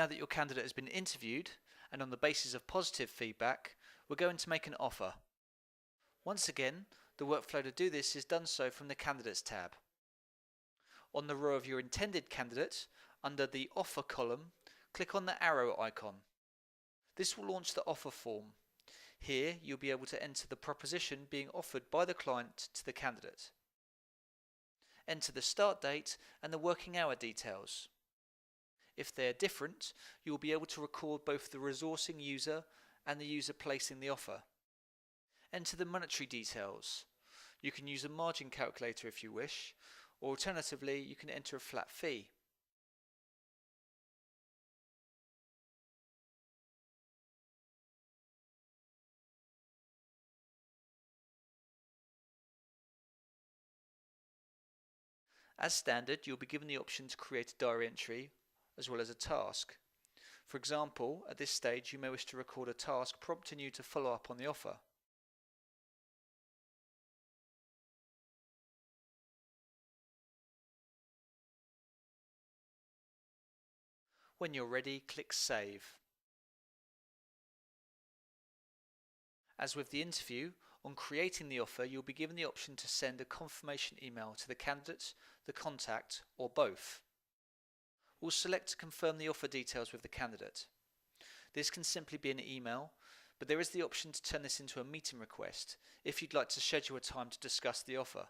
Now that your candidate has been interviewed, and on the basis of positive feedback, we're going to make an offer. Once again, the workflow to do this is done so from the Candidates tab. On the row of your intended candidate, under the Offer column, click on the arrow icon. This will launch the offer form. Here you'll be able to enter the proposition being offered by the client to the candidate. Enter the start date and the working hour details. If they are different, you will be able to record both the resourcing user and the user placing the offer. Enter the monetary details. You can use a margin calculator if you wish, or alternatively you can enter a flat fee. As standard, you'll be given the option to create a diary entry as well as a task. For example, at this stage you may wish to record a task prompting you to follow up on the offer. When you're ready, click Save. As with the interview, on creating the offer you'll be given the option to send a confirmation email to the candidate, the contact, or both. We'll select to confirm the offer details with the candidate. This can simply be an email, but there is the option to turn this into a meeting request if you'd like to schedule a time to discuss the offer.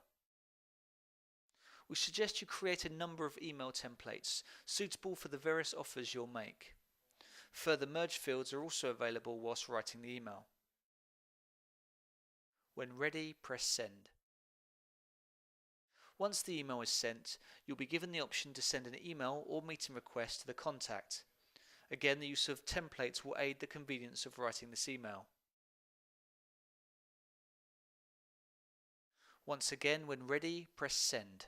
We suggest you create a number of email templates suitable for the various offers you'll make. Further merge fields are also available whilst writing the email. When ready, press Send. Once the email is sent, you'll be given the option to send an email or meeting request to the contact. Again, the use of templates will aid the convenience of writing this email. Once again, when ready, press Send.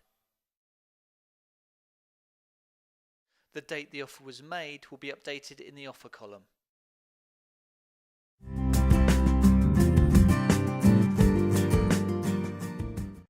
The date the offer was made will be updated in the offer column.